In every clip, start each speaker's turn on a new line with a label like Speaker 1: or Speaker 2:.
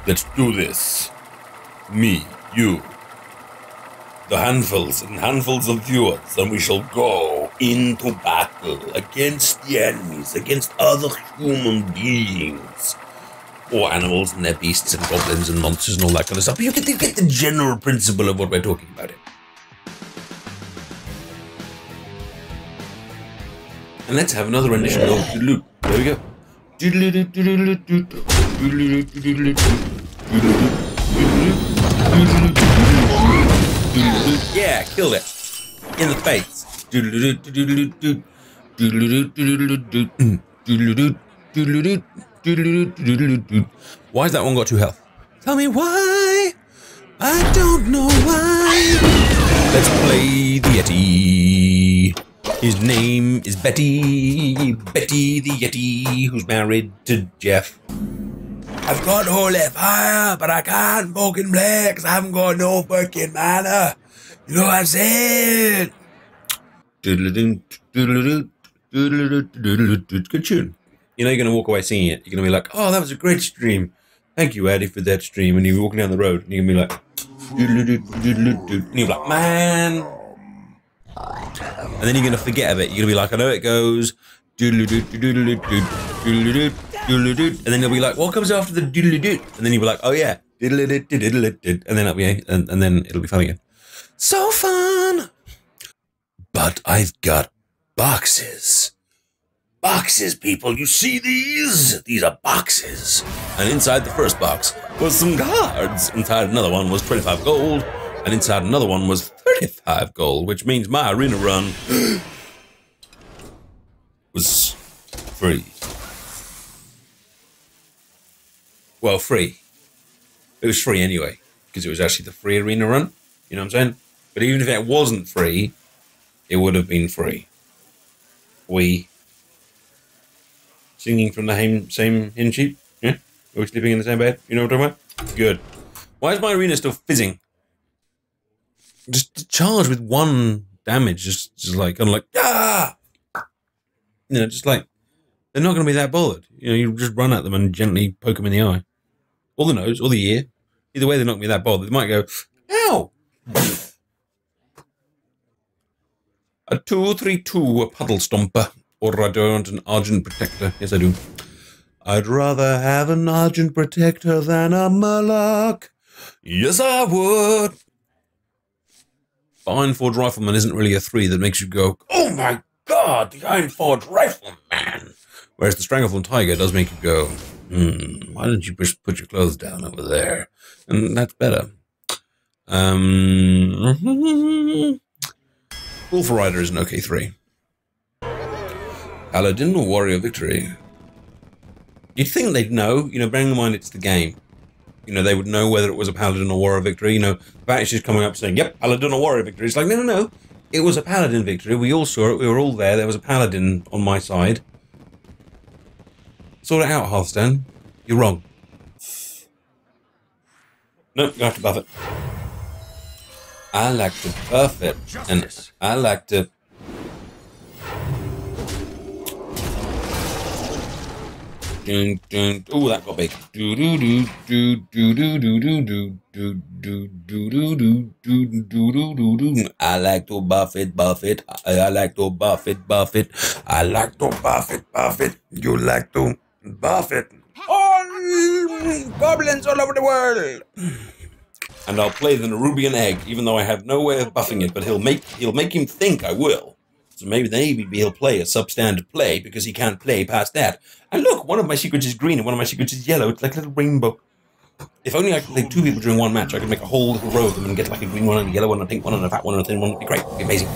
Speaker 1: Let's do this. Me, you, the handfuls and handfuls of viewers, and we shall go into battle against the enemies, against other human beings. Or animals and their beasts and goblins and monsters and all that kind of stuff. But you get the general principle of what we're talking about here. And let's have another rendition of Doodaloo. There we go. Yeah, killed it. In the face. Why has that one got 2 health? Tell me why. I don't know why. Let's play the Yeti. His name is Betty. Betty the Yeti, who's married to Jeff. I've got holy fire, but I can't fucking play because I haven't got no fucking mana. You know what I'm saying? Good tune. You know you're going to walk away singing it. You're going to be like, oh, that was a great stream. Thank you, Eddie, for that stream. And you're walking down the road and you're going to be like, and you're like, man. And then you're going to forget of it. You're going to be like, I know it goes. And then you'll be like, what comes after the doodle-doo? And then you'll be like, oh yeah. And then it'll be fun again. So fun. But I've got boxes. Boxes, people. You see these? These are boxes. And inside the first box was some cards. Inside another one was 25 gold. And inside another one was 35 gold, which means my arena run was free. Well, free. It was free anyway, because it was actually the free arena run. You know what I'm saying? But even if it wasn't free, it would have been free. We singing from the same hymn sheet? Yeah? Are we sleeping in the same bed? You know what I'm talking about? Good. Why is my arena still fizzing? Just charge with 1 damage, just like, I'm like, ah! You know, just like, they're not going to be that bothered. You know, you just run at them and gently poke them in the eye. Or the nose, or the ear. Either way, they're not going to be that bothered. They might go, ow! A 2-3-2, a puddle stomper. Or I don't, an Argent Protector. Yes, I do. I'd rather have an Argent Protector than a Murloc. Yes, I would. The Ironforged Rifleman isn't really a 3 that makes you go, oh my god, the Ironforged Rifleman. Whereas the Stranglethorn Tiger does make you go, why don't you just put your clothes down over there? And that's better. Wolf Rider is an okay 3. Paladin or Warrior Victory? You'd think they'd know, you know, bearing in mind it's the game. You know, they would know whether it was a Paladin or Warrior Victory. You know, the fact it's just coming up saying, yep, Paladin or Warrior Victory. It's like, no, no, no. It was a Paladin victory. We all saw it. We were all there. There was a Paladin on my side. Sort it out, Hearthstone. You're wrong. Nope, you have to buff it. I like to buff it. And I like to... Oh, that got big. I like to buff it, buff it. I like to buff it, buff it. I like to buff it, buff it. You like to buff it. All goblins all over the world. And I'll play the Nerubian Egg, even though I have no way of buffing it. But he'll make him think I will. So maybe he'll play a substandard play because he can't play past that. And look, one of my secrets is green and one of my secrets is yellow. It's like a little rainbow. If only I could play 2 people during one match, I could make a whole little row of them and get like a green one and a yellow one and a pink one and a fat one and a thin one. It'd be great. It'd be amazing.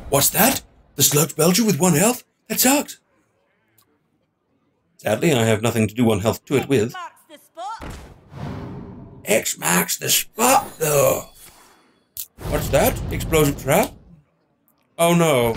Speaker 1: What's that? The Sludge Belcher with 1 health? That sucks. Sadly, I have nothing to do 1 health to it with. X marks the spot, though. What's that? Explosive trap? Oh no.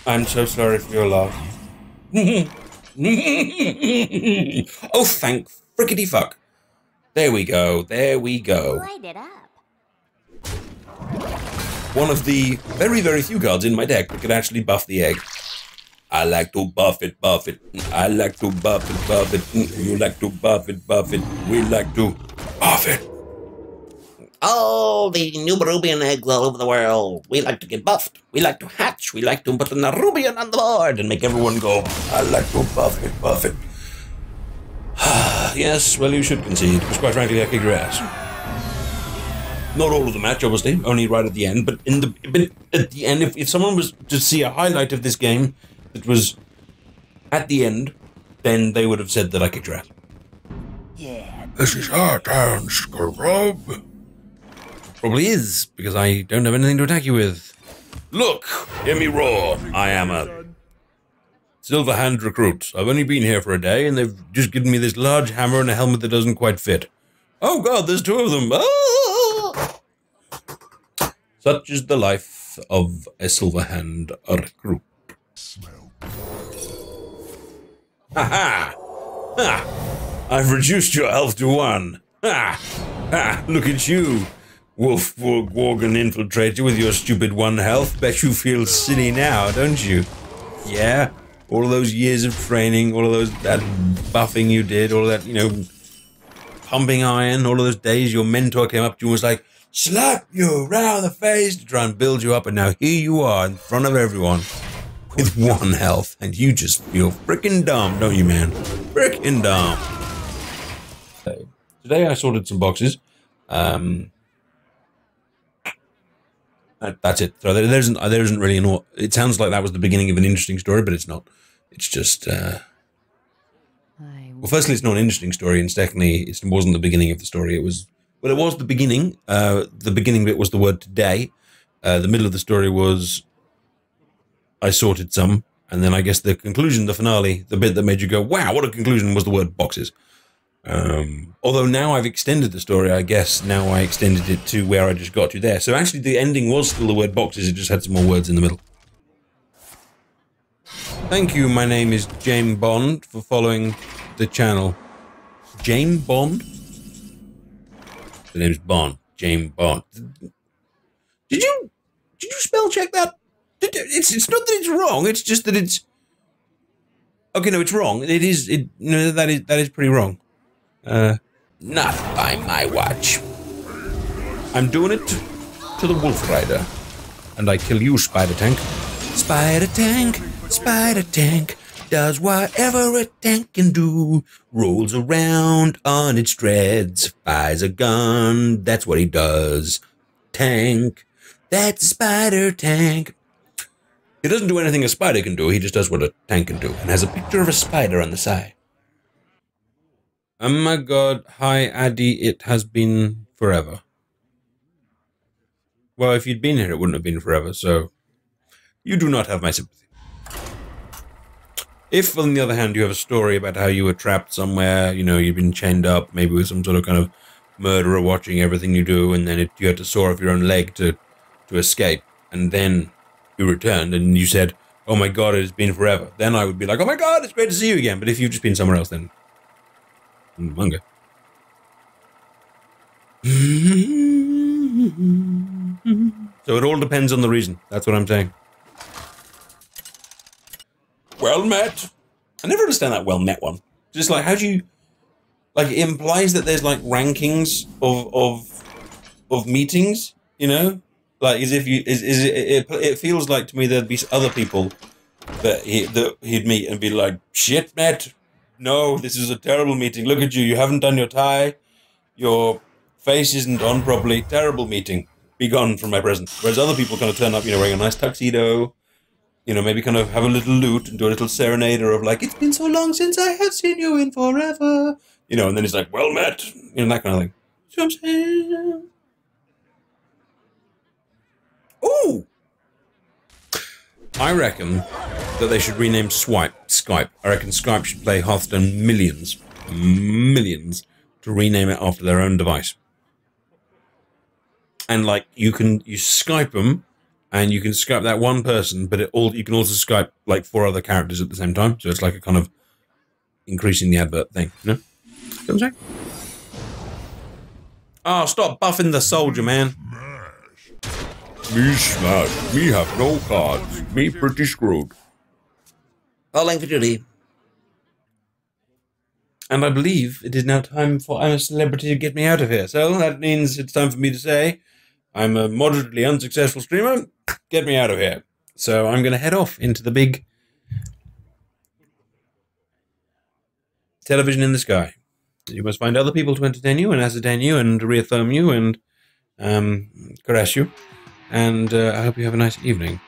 Speaker 1: I'm so sorry for your loss. Oh, thank frickety fuck. There we go. There we go.
Speaker 2: Light it up.
Speaker 1: One of the very, very few cards in my deck that could actually buff the egg. I like to buff it, buff it. I like to buff it, buff it. You like to buff it, buff it. We like to buff it.
Speaker 2: Oh, the new Rubian eggs all over the world. We like to get buffed. We like to hatch. We like to put the Rubian on the board and make everyone go,
Speaker 1: I like to buff it, buff it.
Speaker 3: Yes, well, you should concede, because quite frankly, I kick your ass. Not all of the match, obviously, only right at the end, but at the end, if someone was to see a highlight of this game that was at the end, then they would have said that I kicked your ass.
Speaker 2: yeah.
Speaker 1: This is our town, scrub.
Speaker 3: Probably is, because I don't have anything to attack you with.
Speaker 1: Look, hear me roar.
Speaker 3: I am a Silver Hand recruit. I've only been here for a day, and they've just given me this large hammer and a helmet that doesn't quite fit. Oh god, there's two of them! Ah! Such is the life of a Silver Hand recruit. Ha-ha! Ha! I've reduced your health to 1. Ha! Ha! Look at you! Wolf Worgen infiltrator with your stupid 1 health. Bet you feel silly now, don't you? Yeah? All of those years of training, all of that buffing you did, all of that, you know, pumping iron, all of those days your mentor came up to you and was like, slap you round the face to try and build you up, and now here you are in front of everyone with 1 health, and you just feel frickin' dumb, don't you, man? Frickin' dumb. Today I sorted some boxes. That's it. So there isn't really an. It sounds like that was the beginning of an interesting story, but it's not. It's just. Well, firstly, it's not an interesting story, and secondly, it wasn't the beginning of the story. It was. Well, it was the beginning. The beginning bit was the word today. The middle of the story was. I sorted some, and then I guess the conclusion, the finale, the bit that made you go, "Wow, what a conclusion!" was the word boxes. Although now I've extended the story, I guess now I extended it to where I just got to there. So actually the ending was still the word boxes, it just had some more words in the middle. Thank you, my name is James Bond, for following the channel. James Bond? The name's Bond. James Bond. Did you spell check that? It's not that it's wrong, it's just that it's... Okay, no, it's wrong. That is pretty wrong. Not by my watch. I'm doing it to the Wolf Rider. And I kill you, Spider Tank. Spider Tank does whatever a tank can do. Rolls around on its treads, fires a gun, that's what he does. Tank, that's Spider Tank. He doesn't do anything a spider can do, he just does what a tank can do, and has a picture of a spider on the side. Oh my god, hi Addy, it has been forever. Well, if you'd been here, it wouldn't have been forever, so... You do not have my sympathy. If, on the other hand, you have a story about how you were trapped somewhere, you know, you've been chained up, maybe with some sort of kind of murderer watching everything you do, and then you had to saw off your own leg to escape, and then you returned, and you said, oh my god, it has been forever, then I would be like, oh my god, it's great to see you again, but if you've just been somewhere else, then... Manga. So it all depends on the reason. That's what I'm saying. Well met. I never understand that well met one. Just like, how do you... Like, it implies that there's, like, rankings of meetings, you know? Like, as if you... It feels like to me there'd be other people that he'd meet and be like, shit, met. No, this is a terrible meeting. Look at you. You haven't done your tie. Your face isn't on properly. Terrible meeting. Be gone from my presence. Whereas other people kind of turn up, you know, wearing a nice tuxedo. You know, maybe kind of have a little lute and do a little serenader of like, it's been so long since I have seen you in forever. You know, and then he's like, well met. You know, that kind of thing. See what I'm saying? Ooh! I reckon that they should rename Skype. I reckon Skype should play Hearthstone millions to rename it after their own device. And like you Skype them, and you can Skype that one person, but you can also Skype like 4 other characters at the same time. So it's like a kind of increasing the advert thing, you know? See what I'm saying? Oh, stop buffing the soldier, man. Me smash. Me have no cards. Me pretty screwed.
Speaker 2: Falling for duty.
Speaker 3: And I believe it is now time for I'm a Celebrity to get me out of here. So that means it's time for me to say, I'm a moderately unsuccessful streamer. Get me out of here. So I'm going to head off into the big television in the sky. You must find other people to entertain you and ascertain you and reaffirm you and caress you. And I hope you have a nice evening.